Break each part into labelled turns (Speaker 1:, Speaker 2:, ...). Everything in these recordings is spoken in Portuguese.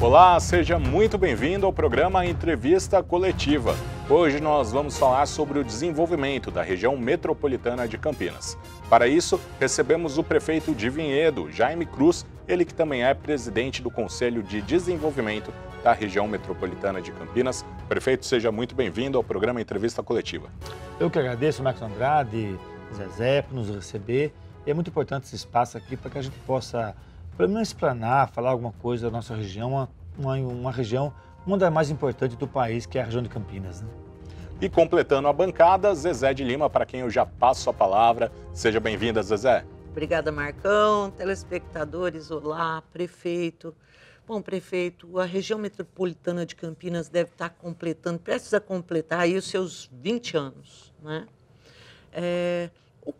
Speaker 1: Olá, seja muito bem-vindo ao programa Entrevista Coletiva. Hoje nós vamos falar sobre o desenvolvimento da região metropolitana de Campinas. Para isso, recebemos o prefeito de Vinhedo, Jaime Cruz, ele que também é presidente do Conselho de Desenvolvimento da região metropolitana de Campinas. Prefeito, seja muito bem-vindo ao programa Entrevista Coletiva.
Speaker 2: Eu que agradeço, Marcos Andrade, Zezé, por nos receber. E é muito importante esse espaço aqui para que a gente possa, pelo menos, explanar, falar alguma coisa da nossa região, uma região, uma das mais importantes do país, que é a região de Campinas, né?
Speaker 1: E completando a bancada, Zezé de Lima, para quem eu já passo a palavra. Seja bem-vinda, Zezé.
Speaker 3: Obrigada, Marcão, telespectadores, olá, prefeito. Bom, prefeito, a região metropolitana de Campinas deve estar completando, prestes a completar aí os seus 20 anos, né? O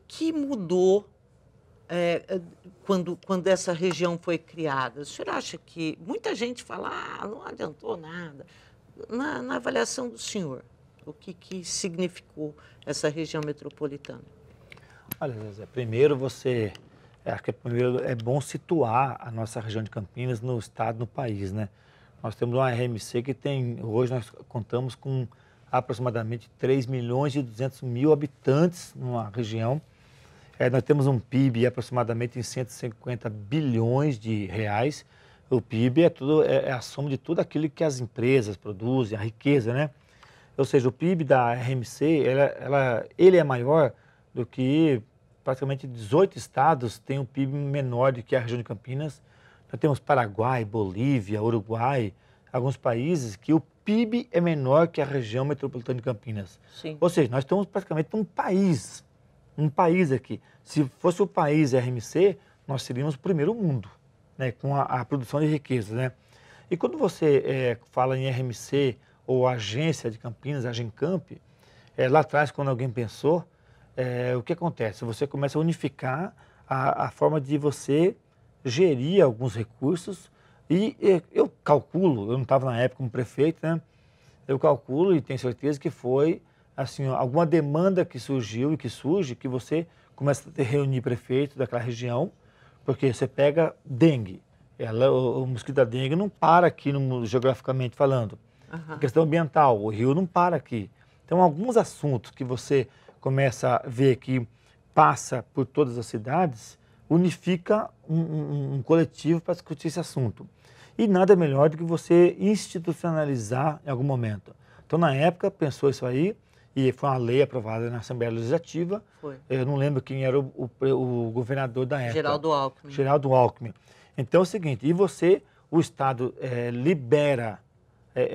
Speaker 3: que mudou quando essa região foi criada? O senhor acha que muita gente fala, não adiantou nada? Na avaliação do senhor, o que significou essa região metropolitana?
Speaker 2: Olha, Zezé, primeiro acho que primeiro é bom situar a nossa região de Campinas no estado, no país, né? Nós temos uma RMC que hoje nós contamos com aproximadamente 3.200.000 habitantes numa região. Nós temos um PIB aproximadamente em 150 bilhões de reais. O PIB é a soma de tudo aquilo que as empresas produzem, a riqueza, né? Ou seja, o PIB da RMC, ele é maior do que praticamente 18 estados têm um PIB menor do que a região de Campinas. Nós temos Paraguai, Bolívia, Uruguai, alguns países que o PIB é menor que a região metropolitana de Campinas.
Speaker 3: Sim.
Speaker 2: Ou seja, nós estamos praticamente um país aqui. Se fosse o país RMC, nós seríamos o primeiro mundo, né, com a produção de riqueza, né? E quando você fala em RMC ou agência de Campinas, a Gencamp, lá atrás, quando alguém pensou, o que acontece? Você começa a unificar a forma de você gerir alguns recursos e eu calculo, eu não estava na época como prefeito, né? Eu calculo e tenho certeza que foi assim, alguma demanda que surgiu e que surge, que você começa a reunir prefeitos daquela região, porque você pega dengue. O mosquito da dengue não para aqui, geograficamente falando.
Speaker 3: Uhum.
Speaker 2: A questão ambiental, o rio não para aqui. Então, alguns assuntos que você começa a ver que passa por todas as cidades, unifica um coletivo para discutir esse assunto. E nada melhor do que você institucionalizar em algum momento. Então, na época, pensou isso aí, e foi uma lei aprovada na Assembleia Legislativa.
Speaker 3: Foi.
Speaker 2: Eu não lembro quem era o governador da época.
Speaker 3: Geraldo Alckmin.
Speaker 2: Geraldo Alckmin. Então é o seguinte, o Estado libera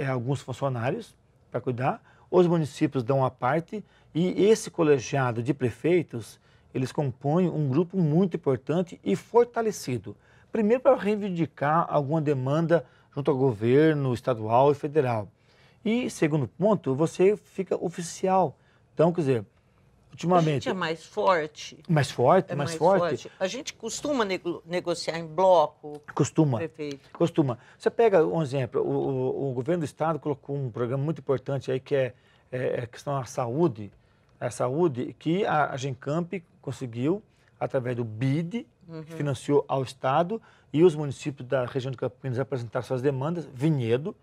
Speaker 2: alguns funcionários para cuidar, os municípios dão a parte, e esse colegiado de prefeitos, eles compõem um grupo muito importante e fortalecido. Primeiro, para reivindicar alguma demanda junto ao governo estadual e federal. E, segundo ponto, você fica oficial. Então, quer dizer, ultimamente...
Speaker 3: A gente é mais forte.
Speaker 2: Mais forte?
Speaker 3: A gente costuma negociar em bloco?
Speaker 2: Costuma.
Speaker 3: Prefeito.
Speaker 2: Costuma. Você pega um exemplo, o governo do estado colocou um programa muito importante aí, que é a questão da saúde. A saúde que a Gencamp conseguiu, através do BID, que financiou ao estado, e os municípios da região de Campinas apresentaram suas demandas. Vinhedo,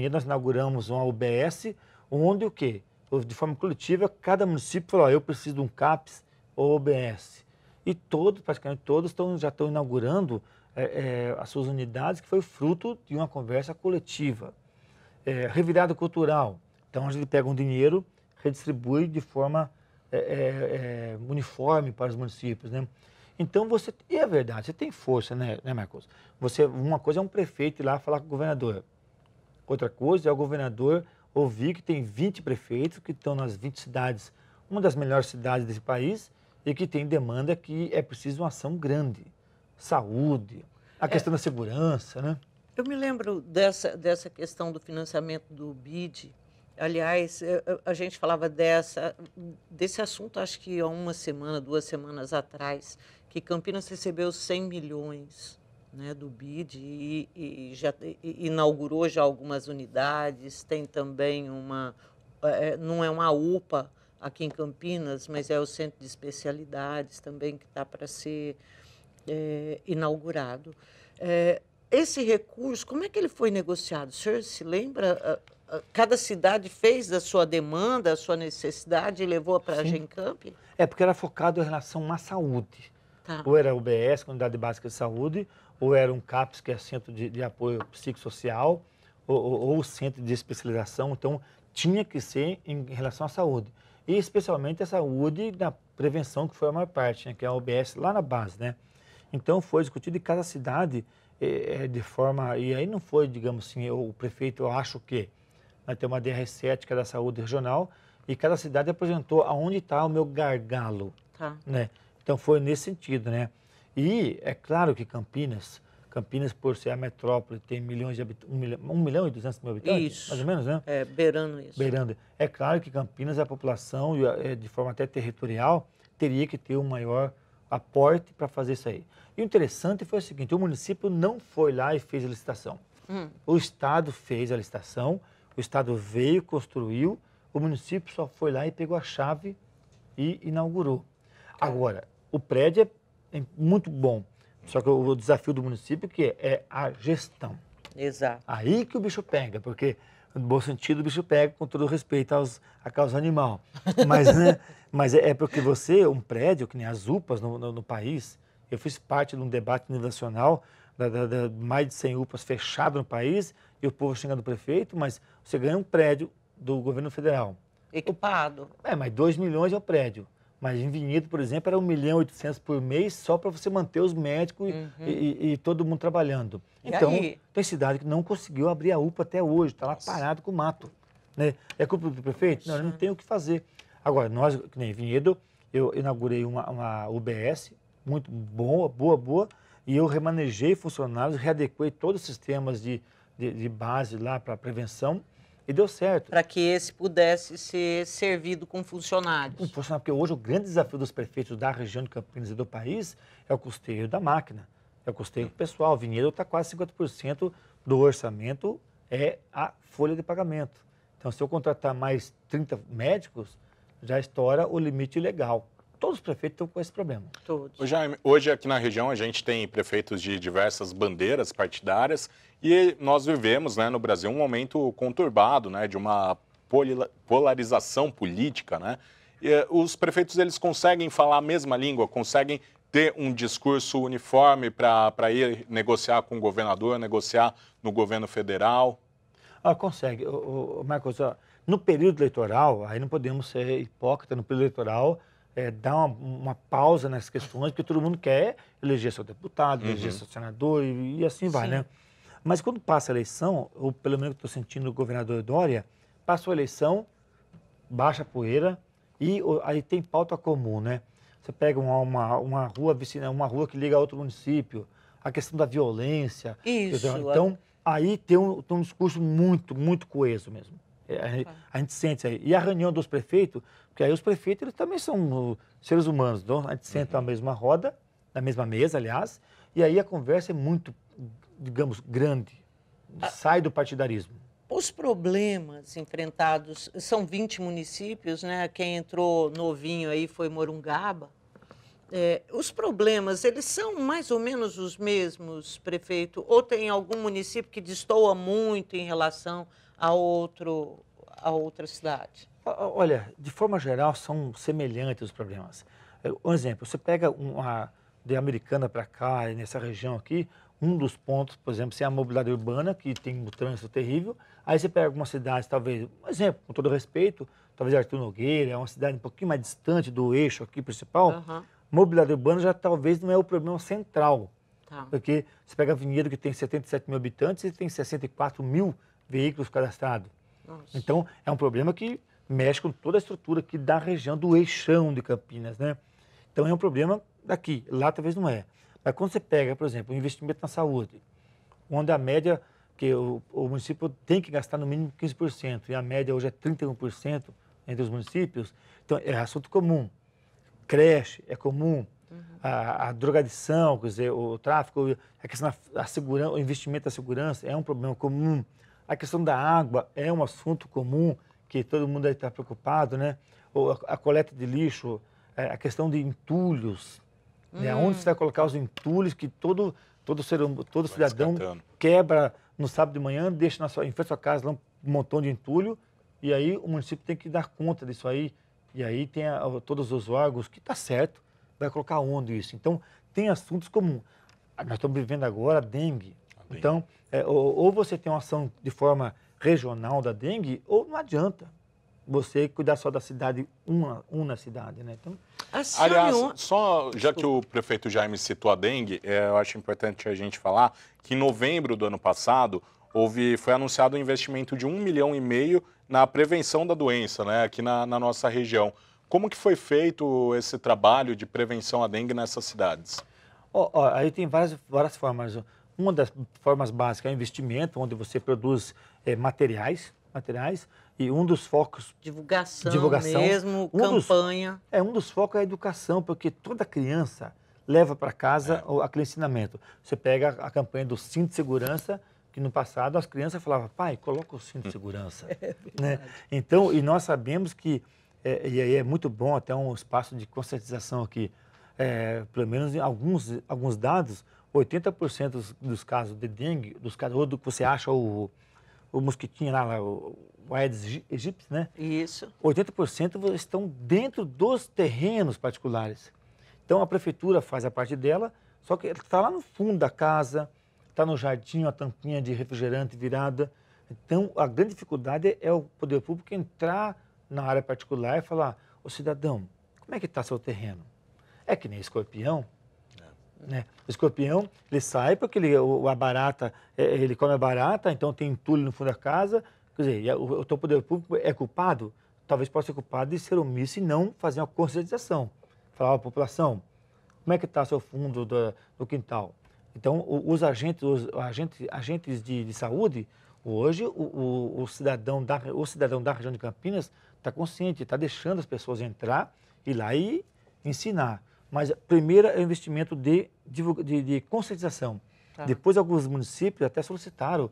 Speaker 2: nós inauguramos uma UBS, onde o quê? De forma coletiva, cada município falou, eu preciso de um CAPS ou OBS. E praticamente todos já estão inaugurando as suas unidades, que foi fruto de uma conversa coletiva. Revirada cultural. Então, a gente pega um dinheiro, redistribui de forma uniforme para os municípios, né? Então, e é verdade, você tem força, né, Marcos? Uma coisa é um prefeito ir lá falar com o governador. Outra coisa é o governador ouvir que tem 20 prefeitos que estão nas 20 cidades, uma das melhores cidades desse país, e que tem demanda que é preciso uma ação grande. Saúde, a questão da segurança, né?
Speaker 3: Eu me lembro dessa questão do financiamento do BID. Aliás, a gente falava desse assunto, acho que há 2 semanas atrás, que Campinas recebeu 100 milhões, né, do BID e já inaugurou já algumas unidades. Tem também não é uma UPA aqui em Campinas, mas é o Centro de Especialidades também que está para ser inaugurado. esse recurso, como é que ele foi negociado? O senhor se lembra? Cada cidade fez da sua demanda, a sua necessidade e levou para a Gencamp?
Speaker 2: É, porque era focado em relação à saúde.
Speaker 3: Tá.
Speaker 2: Ou era UBS, Unidade Básica de Saúde, ou era um CAPS, que é Centro de Apoio Psicossocial, ou Centro de Especialização. Então, tinha que ser em relação à saúde. E especialmente a saúde da prevenção, que foi a maior parte, né, que é a UBS lá na base, né? Então, foi discutido em cada cidade de forma... E aí não foi, digamos assim, o prefeito, eu acho que vai ter uma DR7, que é da saúde regional, e cada cidade apresentou aonde está o meu gargalo, né? Então, foi nesse sentido, né? E é claro que Campinas, por ser a metrópole, tem milhões de habitantes, 1.200.000 habitantes,
Speaker 3: Isso.
Speaker 2: mais ou menos, né?
Speaker 3: É, beirando isso.
Speaker 2: Beirando. É claro que Campinas, a população, de forma até territorial, teria que ter um maior aporte para fazer isso aí. E o interessante foi o seguinte, o município não foi lá e fez a licitação. O Estado fez a licitação, o Estado veio, construiu, o município só foi lá e pegou a chave e inaugurou. Agora, o prédio é muito bom, só que o desafio do município que é a gestão.
Speaker 3: Exato.
Speaker 2: Aí que o bicho pega, porque no bom sentido o bicho pega com todo respeito à causa animal. Mas, né, mas é porque um prédio, que nem as UPAs no país, eu fiz parte de um debate nível nacional, mais de 100 UPAs fechado no país, e o povo xingando o prefeito, mas você ganha um prédio do governo federal.
Speaker 3: Equipado.
Speaker 2: Mas 2 milhões é o prédio. Mas em Vinhedo, por exemplo, era 1.800.000 por mês só para você manter os médicos e todo mundo trabalhando. Então, tem cidade que não conseguiu abrir a UPA até hoje, está lá parado com o mato. Né? É culpa do prefeito? Não, ele não tem o que fazer. Agora, nós, que nem Vinhedo, eu inaugurei uma UBS muito boa, e eu remanejei funcionários, readequei todos os sistemas de base lá para prevenção, e deu certo.
Speaker 3: Para que esse pudesse ser servido com funcionários.
Speaker 2: Porque hoje o grande desafio dos prefeitos da região de Campinas e do país é o custeio da máquina, é o custeio pessoal. Vinhedo está quase 50% do orçamento é a folha de pagamento. Então, se eu contratar mais 30 médicos, já estoura o limite legal. Todos os prefeitos estão com esse problema.
Speaker 3: Todos.
Speaker 1: Jaime, hoje aqui na região a gente tem prefeitos de diversas bandeiras partidárias e nós vivemos, né, no Brasil um momento conturbado, né, de uma polarização política, né? E, os prefeitos eles conseguem falar a mesma língua, conseguem ter um discurso uniforme para ir negociar com o governador, negociar no governo federal?
Speaker 2: Consegue. Marcos, no período eleitoral, aí não podemos ser hipócritas, no período eleitoral, dar uma pausa nas questões, porque todo mundo quer eleger seu deputado, eleger seu senador e assim vai, né? Mas quando passa a eleição, ou pelo menos estou sentindo o governador Dória, passou a eleição, baixa a poeira e aí tem pauta comum, né? Você pega uma rua que liga a outro município, a questão da violência.
Speaker 3: Isso.
Speaker 2: Então, aí tem um discurso muito coeso mesmo. A gente sente aí. E a reunião dos prefeitos, porque aí os prefeitos eles também são seres humanos, então a gente senta na mesma roda, na mesma mesa, aliás, e aí a conversa é muito, digamos, grande, sai do partidarismo.
Speaker 3: Os problemas enfrentados, são 20 municípios, né? Quem entrou novinho aí foi Morungaba. Os problemas, eles são mais ou menos os mesmos, prefeito? Ou tem algum município que destoa muito em relação a outra cidade?
Speaker 2: Olha, de forma geral, são semelhantes os problemas. Um exemplo, você pega de Americana para cá, nessa região aqui, um dos pontos, por exemplo, é a mobilidade urbana, que tem um trânsito terrível. Aí você pega algumas cidades, talvez, um exemplo, com todo respeito, talvez Artur Nogueira, é uma cidade um pouquinho mais distante do eixo aqui principal. Mobilidade urbana já talvez não é o problema central. Porque você pega a Vinhedo, que tem 77.000 habitantes, e tem 64.000 veículos cadastrados. Nossa. Então, é um problema que mexe com toda a estrutura aqui da região do eixão de Campinas, né? Então, é um problema daqui. Lá talvez não é. Mas quando você pega, por exemplo, o investimento na saúde, onde a média, que o município tem que gastar no mínimo 15%, e a média hoje é 31% entre os municípios, então é assunto comum. Creche é comum, a drogadição, quer dizer, o tráfico, a questão da segurança, o investimento da segurança é um problema comum. A questão da água é um assunto comum, que todo mundo aí está preocupado, né? A coleta de lixo, a questão de entulhos, né? Onde você vai colocar os entulhos que todo cidadão quebra no sábado de manhã, deixa em frente à sua casa lá um montão de entulho, e aí o município tem que dar conta disso aí. E aí tem todos os órgãos, que está certo, vai colocar onde isso. Então, tem assuntos como, nós estamos vivendo agora a dengue. Então, ou você tem uma ação de forma regional da dengue, ou não adianta você cuidar só da cidade, uma cidade, né? Então,
Speaker 1: aliás, só já que o prefeito Jaime citou a dengue, eu acho importante a gente falar que em novembro do ano passado foi anunciado um investimento de 1,5 milhão na prevenção da doença, né, aqui na nossa região. Como que foi feito esse trabalho de prevenção à dengue nessas cidades?
Speaker 2: Aí tem várias formas. Uma das formas básicas é o investimento, onde você produz materiais, e um dos focos...
Speaker 3: Divulgação mesmo, campanha.
Speaker 2: Um dos focos é a educação, porque toda criança leva para casa aquele ensinamento. Você pega a campanha do cinto de segurança, que no passado as crianças falavam, pai, coloca o cinto de segurança. Né? Então, e nós sabemos que, e aí é muito bom até um espaço de conscientização aqui, pelo menos em alguns dados, 80% dos casos de dengue, ou do que você acha o mosquitinho lá, o Aedes aegypti, né?
Speaker 3: Isso.
Speaker 2: 80% estão dentro dos terrenos particulares. Então a prefeitura faz a parte dela, só que está lá no fundo da casa, está no jardim, a tampinha de refrigerante virada. Então a grande dificuldade é o poder público entrar na área particular e falar, ô cidadão, como é que está seu terreno? É que nem escorpião. Né? O escorpião, ele sai porque a barata, ele come a barata, então tem entulho no fundo da casa. Quer dizer, o teu poder público é culpado? Talvez possa ser culpado de ser omisso e não fazer uma conscientização. Falar à população, como é que está seu fundo do quintal? Então, os agentes de saúde, hoje, o cidadão da região de Campinas está consciente, está deixando as pessoas entrar, ir lá e ensinar. Mas primeiro é o investimento de conscientização. Tá. Depois, alguns municípios até solicitaram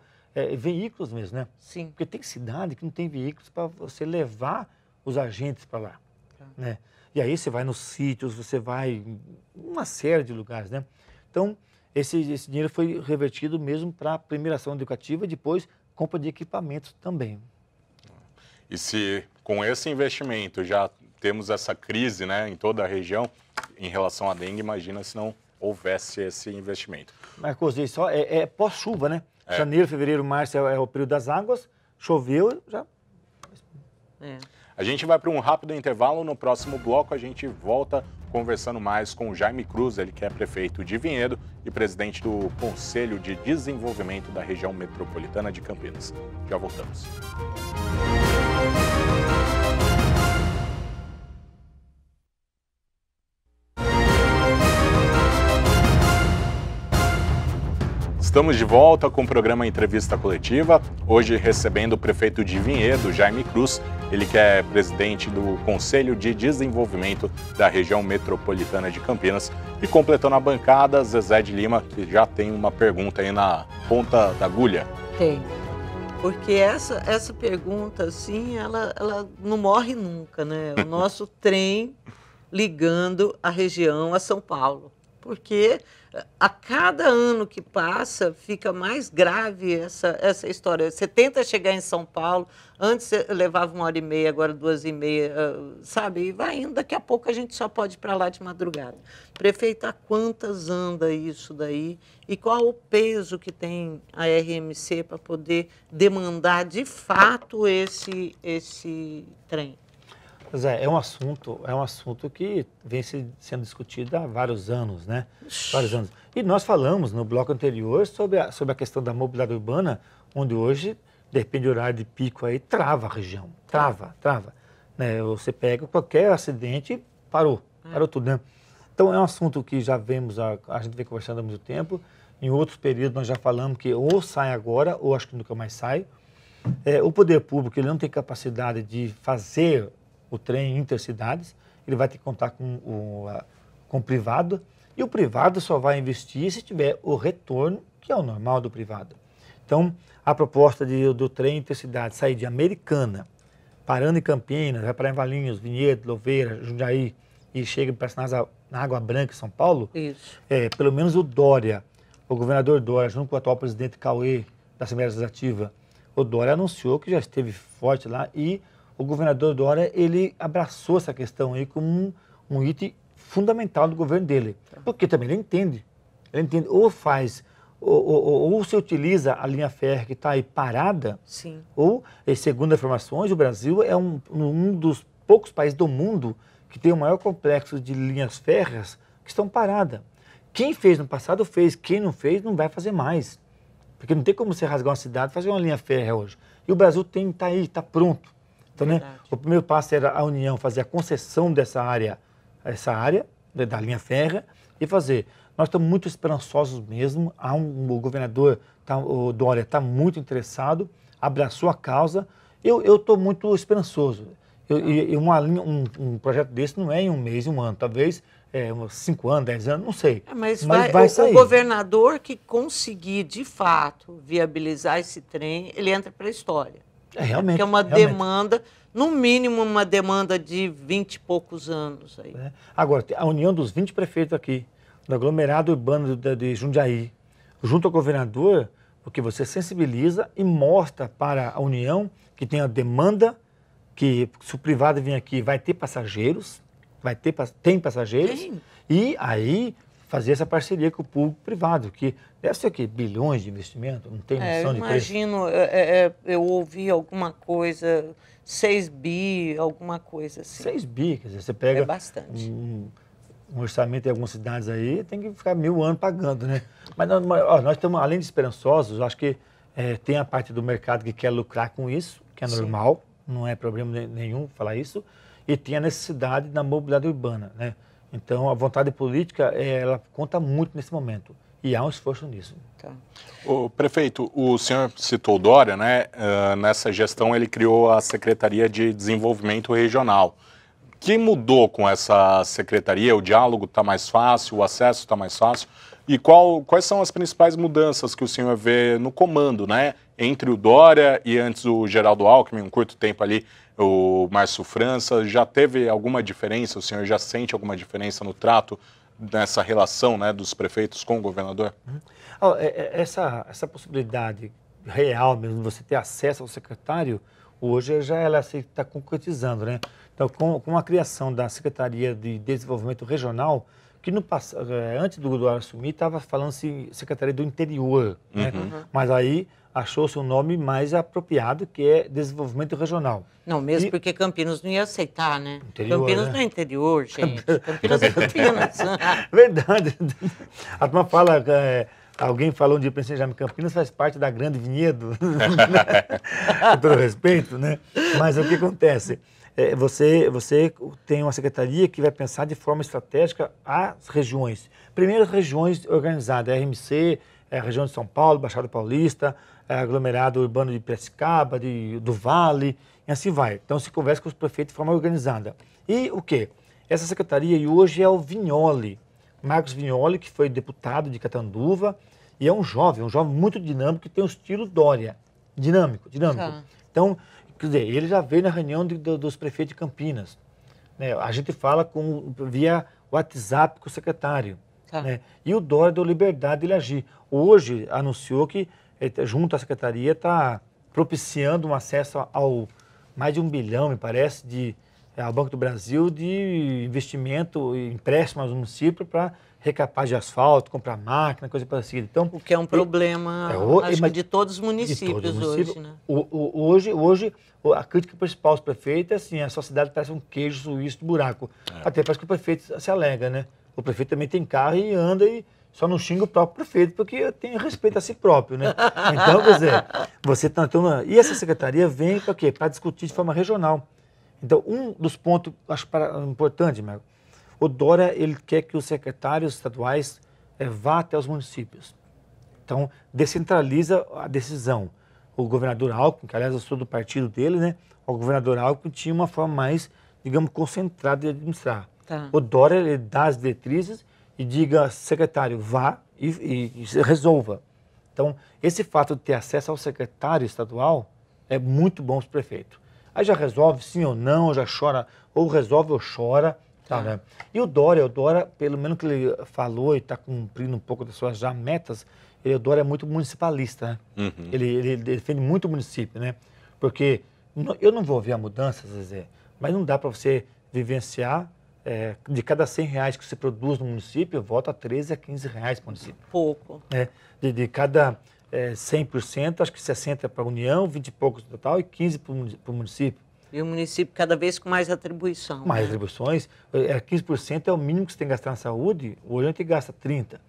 Speaker 2: veículos mesmo, né?
Speaker 3: Sim.
Speaker 2: Porque tem cidade que não tem veículos para você levar os agentes para lá. Tá. Né? E aí você vai nos sítios, você vai em uma série de lugares, né? Então, esse dinheiro foi revertido mesmo para a primeira ação educativa e depois compra de equipamentos também.
Speaker 1: E se com esse investimento já temos essa crise, né, em toda a região em relação à dengue, imagina se não houvesse esse investimento.
Speaker 2: Marcos, isso é pós-chuva, né? Janeiro, fevereiro, março é o período das águas, choveu, já...
Speaker 1: A gente vai para um rápido intervalo, no próximo bloco a gente volta conversando mais com o Jaime Cruz, ele que é prefeito de Vinhedo e presidente do Conselho de Desenvolvimento da Região Metropolitana de Campinas. Já voltamos. Estamos de volta com o programa Entrevista Coletiva, hoje recebendo o prefeito de Vinhedo, Jaime Cruz, ele que é presidente do Conselho de Desenvolvimento da Região Metropolitana de Campinas, e completando a bancada, Zezé de Lima, que já tem uma pergunta aí na ponta da agulha.
Speaker 3: Tem, porque essa pergunta, assim, ela não morre nunca, né? O nosso trem ligando a região a São Paulo, porque a cada ano que passa, fica mais grave essa história. Você tenta chegar em São Paulo, antes você levava 1h30, agora 2h30, sabe? E vai indo, daqui a pouco a gente só pode ir para lá de madrugada. Prefeito, há quantas anda isso daí? E qual o peso que tem a RMC para poder demandar, de fato, esse trem?
Speaker 2: Zé, é um assunto que vem sendo discutido há vários anos, né? Vários anos. E nós falamos no bloco anterior sobre a questão da mobilidade urbana, onde hoje, depende do horário de pico aí, trava a região, trava. Né? Você pega qualquer acidente, parou tudo, né? Então é um assunto que já vemos, a gente vem conversando há muito tempo, em outros períodos nós já falamos que ou sai agora, ou acho que nunca mais sai. O poder público ele não tem capacidade de fazer o trem intercidades, ele vai ter que contar com o privado, e o privado só vai investir se tiver o retorno, que é o normal do privado. Então, a proposta do trem intercidades sair de Americana, parando em Campinas, vai parar em Valinhos, Vinhedo, Louveira, Jundiaí, e chega na Água Branca, em São Paulo,
Speaker 3: isso.
Speaker 2: Pelo menos o Dória, o governador Dória, junto com o atual presidente Cauê, da Assembleia Legislativa, o Dória anunciou que já esteve forte lá e o governador Dória, ele abraçou essa questão aí como um item fundamental do governo dele. Porque também ele entende ou faz, ou se utiliza a linha férrea que está aí parada,
Speaker 3: Sim.
Speaker 2: ou, segundo as informações, o Brasil é um dos poucos países do mundo que tem o maior complexo de linhas férreas que estão paradas. Quem fez no passado fez, quem não fez não vai fazer mais. Porque não tem como você rasgar uma cidade e fazer uma linha férrea hoje. E o Brasil está aí, está pronto. Então, né, o primeiro passo era a União fazer a concessão dessa área, da linha férrea, e fazer. Nós estamos muito esperançosos mesmo. O governador, o Dória, está muito interessado, abraçou a causa. Eu estou muito esperançoso. Um projeto desse não é em um mês, um ano, talvez uns 5 anos, 10 anos, não sei.
Speaker 3: Mas
Speaker 2: vai sair.
Speaker 3: O governador que conseguir, de fato, viabilizar esse trem, ele entra para a história.
Speaker 2: Realmente.
Speaker 3: Porque é uma demanda, no mínimo uma demanda de 20 e poucos anos. Aí.
Speaker 2: Agora, a união dos 20 prefeitos aqui, do aglomerado urbano de Jundiaí, junto ao governador, porque você sensibiliza e mostra para a União que tem a demanda, que se o privado vir aqui vai ter passageiros, tem passageiros,
Speaker 3: Tem.
Speaker 2: E aí fazer essa parceria com o público-privado, que deve ser o quê? Bilhões de investimento, não tem noção de preço.
Speaker 3: Imagino, eu ouvi alguma coisa, 6 bi, alguma coisa assim.
Speaker 2: 6 bi, quer dizer, você pega...
Speaker 3: É bastante.
Speaker 2: Um orçamento em algumas cidades aí, tem que ficar 1000 anos pagando, né? Mas nós estamos, além de esperançosos, acho que tem a parte do mercado que quer lucrar com isso, que é normal, não é problema nenhum falar isso, e tem a necessidade da mobilidade urbana, né? Então, a vontade política, ela conta muito nesse momento, e há um esforço nisso.
Speaker 3: Tá.
Speaker 1: O prefeito, o senhor citou o Dória, né? Nessa gestão ele criou a Secretaria de Desenvolvimento Regional. O que mudou com essa secretaria? O diálogo está mais fácil, o acesso está mais fácil? E quais são as principais mudanças que o senhor vê no comando, né? Entre o Dória e antes o Geraldo Alckmin, um curto tempo ali, o Márcio França, já teve alguma diferença? O senhor já sente alguma diferença no trato nessa relação, né, dos prefeitos com o governador?
Speaker 2: Essa possibilidade real mesmo, de você ter acesso ao secretário, hoje já ela está concretizando, né? Então, com a criação da Secretaria de Desenvolvimento Regional, que no passado, antes do Dória assumir, estava falando-se Secretaria do Interior, né? Mas aí achou-se um nome mais apropriado, que é Desenvolvimento Regional.
Speaker 3: Não, mesmo porque Campinas não ia aceitar, né?
Speaker 2: Interior,
Speaker 3: Campinas não é interior, gente. Campinas é Campinas.
Speaker 2: Verdade. A turma fala... Alguém falou um dia para você, Campinas faz parte da Grande Vinhedo, com todo respeito, né? Mas o que acontece? Você tem uma secretaria que vai pensar de forma estratégica as regiões. Primeiro, as regiões organizadas, a RMC, a região de São Paulo, Baixada Paulista, aglomerado urbano de Piracicaba, do Vale, e assim vai. Então, se conversa com os prefeitos de forma organizada. E o quê? Essa secretaria e hoje é o Vignoli, Marcos Vignoli, que foi deputado de Catanduva, e é um jovem muito dinâmico, que tem o estilo Dória. Dinâmico.
Speaker 3: Tá.
Speaker 2: Então, quer dizer, ele já veio na reunião dos prefeitos de Campinas. Né? A gente fala via WhatsApp com o secretário.
Speaker 3: Tá.
Speaker 2: Né? E o Dória deu liberdade de ele agir. Hoje, anunciou que, junto à secretaria, está propiciando um acesso ao mais de 1 bilhão, me parece, ao Banco do Brasil, de investimento, empréstimo aos municípios para recapar de asfalto, comprar máquina, coisa parecida. Então,
Speaker 3: o que é um problema, acho que de todos os municípios hoje, né?
Speaker 2: Hoje, a crítica principal aos prefeitos é assim, a sua cidade parece um queijo suíço de buraco. Até parece que o prefeito se alega, né? O prefeito também tem carro e anda e só não xinga o próprio prefeito, porque tem respeito a si próprio, né? Então, quer dizer, você está... E essa secretaria vem para quê? Para discutir de forma regional. Então, um dos pontos, acho importante, Marco, o Dória, ele quer que os secretários estaduais vá até os municípios. Então, descentraliza a decisão. O governador Alckmin, que aliás eu sou do partido dele, né? O governador Alckmin tinha uma forma mais, digamos, concentrada de administrar.
Speaker 3: Tá.
Speaker 2: O Dória, ele dá as diretrizes e diga, secretário, vá e resolva. Então, esse fato de ter acesso ao secretário estadual é muito bom para o prefeito. Aí já resolve sim ou não, já chora, ou resolve ou chora. Tá, né? E o Dória, pelo menos que ele falou e está cumprindo um pouco das suas já metas, o Dória é muito municipalista, né? Ele defende muito o município, né? Porque eu não vou ver a mudança, Zezé, mas não dá para você vivenciar de cada R$100 que você produz no município, volta a R$13 a R$15 para o município.
Speaker 3: Pouco.
Speaker 2: De cada 100%, acho que 60% para a União, 20 e poucos no total e 15 para o município.
Speaker 3: E o município cada vez com mais atribuição.
Speaker 2: Mais
Speaker 3: né?
Speaker 2: atribuições. 15% é o mínimo que você tem que gastar na saúde, hoje a gente gasta 30%.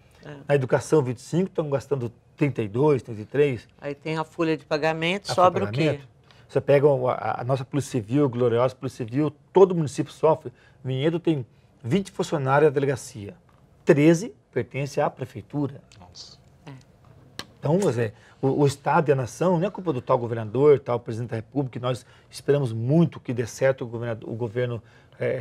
Speaker 2: Na educação, 25%, estão gastando 32%, 33%.
Speaker 3: Aí tem a folha de pagamento, sobra o quê?
Speaker 2: Você pega a nossa Polícia Civil, gloriosa Polícia Civil, todo município sofre. Vinhedo tem 20 funcionários da delegacia, 13 pertencem à prefeitura.
Speaker 1: Nossa.
Speaker 2: Então, o Estado e a nação não é culpa do tal governador, tal presidente da República, que nós esperamos muito que dê certo o governo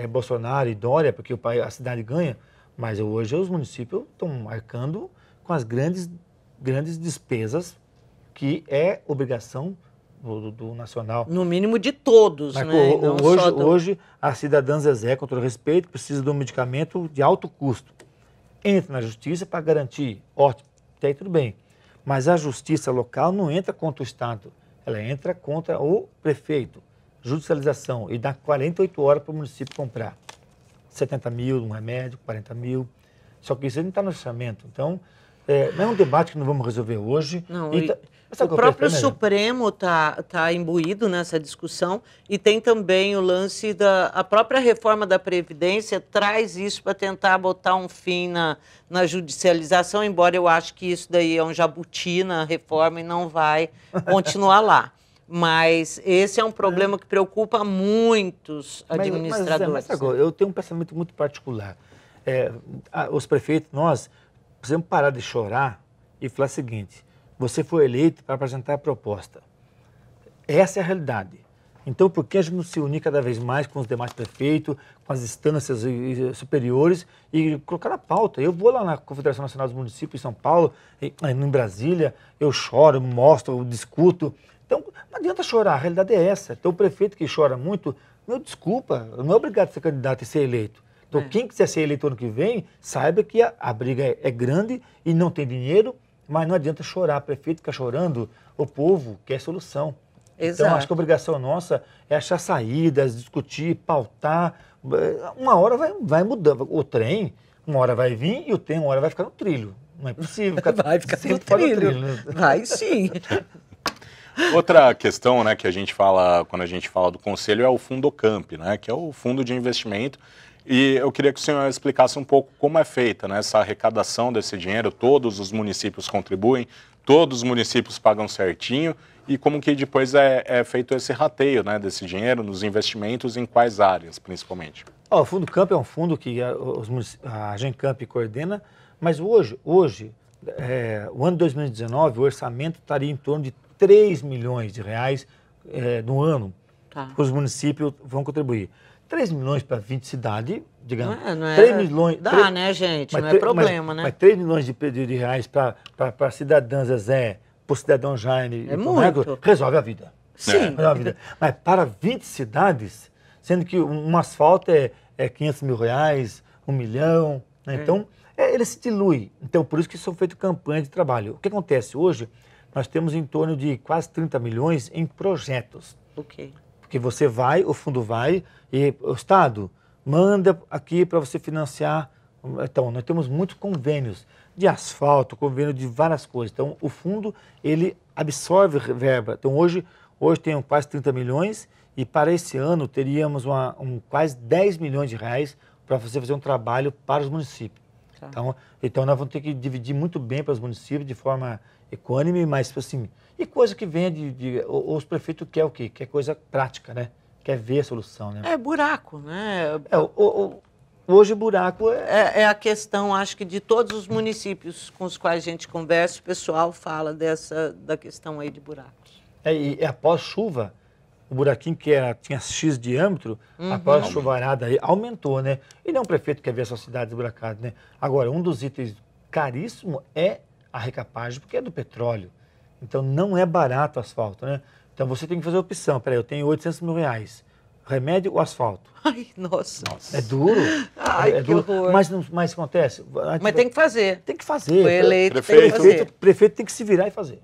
Speaker 2: Bolsonaro e Dória, porque a cidade ganha, mas hoje os municípios estão arcando com as grandes despesas que é obrigação do nacional.
Speaker 3: No mínimo de todos,
Speaker 2: mas,
Speaker 3: né?
Speaker 2: Hoje, a cidadã Zezé, com todo respeito, precisa de um medicamento de alto custo. Entra na justiça para garantir, ótimo, até aí tudo bem. Mas a justiça local não entra contra o Estado, ela entra contra o prefeito. Judicialização, e dá 48 horas para o município comprar. 70 mil um remédio, 40 mil. Só que isso não está no orçamento. Então, não é um debate que não vamos resolver hoje.
Speaker 3: Não, o próprio Supremo está imbuído nessa discussão e tem também o lance a própria reforma da Previdência traz isso para tentar botar um fim na judicialização, embora eu acho que isso daí é um jabuti na reforma e não vai continuar lá. Mas esse é um problema que preocupa muitos administradores.
Speaker 2: Mas agora, eu tenho um pensamento muito particular. Os prefeitos, nós precisamos parar de chorar e falar o seguinte: você foi eleito para apresentar a proposta. Essa é a realidade. Então, por que a gente não se unir cada vez mais com os demais prefeitos, com as instâncias superiores e colocar na pauta? Eu vou lá na Confederação Nacional dos Municípios em São Paulo, em Brasília, eu choro, mostro, eu discuto. Então, não adianta chorar, a realidade é essa. Então, o prefeito que chora muito, desculpa, não é obrigado a ser candidato e ser eleito. Então, quem quiser ser eleito ano que vem, saiba que a briga é grande e não tem dinheiro, mas não adianta chorar. O prefeito fica chorando, o povo quer solução.
Speaker 3: Exato.
Speaker 2: Então, acho que a obrigação nossa é achar saídas, discutir, pautar. Uma hora vai mudando. O trem, uma hora vai vir e o trem, uma hora vai ficar no trilho. Não é possível.
Speaker 3: Vai ficar no trilho. Né? Vai sim.
Speaker 1: Outra questão, né, que a gente fala, quando a gente fala do Conselho, é o Fundocamp, né, que é o fundo de investimento. E eu queria que o senhor explicasse um pouco como é feita, né, essa arrecadação desse dinheiro. Todos os municípios contribuem, todos os municípios pagam certinho e como que depois é feito esse rateio, né, desse dinheiro nos investimentos, em quais áreas, principalmente?
Speaker 2: O Fundocamp é um fundo que a Agencamp coordena, mas hoje o ano de 2019, o orçamento estaria em torno de 3 milhões de reais no ano, que os municípios vão contribuir. 3 milhões para 20 cidades, digamos.
Speaker 3: Não é,
Speaker 2: 3 milhões.
Speaker 3: Dá, né, gente? Não é problema, né?
Speaker 2: Mas 3 milhões de reais para a cidadã Zezé, para o cidadão Jaime,
Speaker 3: muito.
Speaker 2: Resolve a vida.
Speaker 3: Sim.
Speaker 2: Resolve a vida. Mas para 20 cidades, sendo que um asfalto é 500 mil reais, 1 milhão, né? Então, ele se dilui. Então, por isso que são feitas campanhas de trabalho. O que acontece hoje? Nós temos em torno de quase 30 milhões em projetos.
Speaker 3: Ok.
Speaker 2: Porque o fundo vai e o Estado manda aqui para você financiar. Então, nós temos muitos convênios de asfalto, convênio de várias coisas. Então, o fundo, ele absorve verba. Então, hoje tem quase 30 milhões e para esse ano teríamos quase 10 milhões de reais para você fazer um trabalho para os municípios. Tá. Então, nós vamos ter que dividir muito bem para os municípios de forma econômica, mas assim, e coisa que vem os prefeitos querem o quê? Quer coisa prática, né? Quer ver a solução, né?
Speaker 3: É buraco, né?
Speaker 2: Hoje buraco
Speaker 3: é a questão, acho que de todos os municípios com os quais a gente conversa, o pessoal fala da questão aí de buracos.
Speaker 2: E após chuva, o buraquinho que tinha X diâmetro, após a chuvarada aí, aumentou, né? E não é um prefeito que quer ver a sua cidade esburacada, né? Agora, um dos itens caríssimo é a recapagem, porque é do petróleo. Então, não é barato o asfalto, né? Então, você tem que fazer a opção. Peraí, eu tenho 800 mil reais. remédio ou asfalto?
Speaker 3: Ai, nossa.
Speaker 2: É duro.
Speaker 3: Ai, que
Speaker 2: duro.
Speaker 3: horror.
Speaker 2: Mas acontece.
Speaker 3: Mas tem que fazer.
Speaker 2: Tem que fazer.
Speaker 3: Foi eleito,
Speaker 1: Prefeito.
Speaker 3: tem que fazer.
Speaker 2: Prefeito tem que se virar e fazer.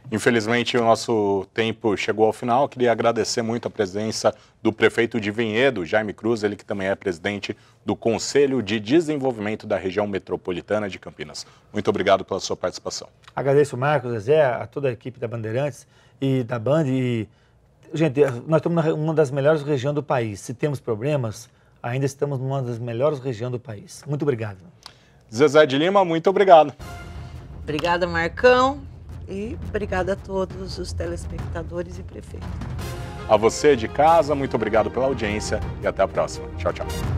Speaker 1: Infelizmente, o nosso tempo chegou ao final. Eu queria agradecer muito a presença do prefeito de Vinhedo, Jaime Cruz, ele que também é presidente do Conselho de Desenvolvimento da Região Metropolitana de Campinas. Muito obrigado pela sua participação.
Speaker 2: Agradeço o Marcos, Zezé, a toda a equipe da Bandeirantes e da Band. Gente, nós estamos numa das melhores regiões do país. Se temos problemas, ainda estamos numa das melhores regiões do país. Muito obrigado.
Speaker 1: Zezé de Lima, muito obrigado.
Speaker 3: Obrigada, Marcão. E obrigada a todos os telespectadores e prefeito.
Speaker 1: A você de casa, muito obrigado pela audiência e até a próxima. Tchau, tchau.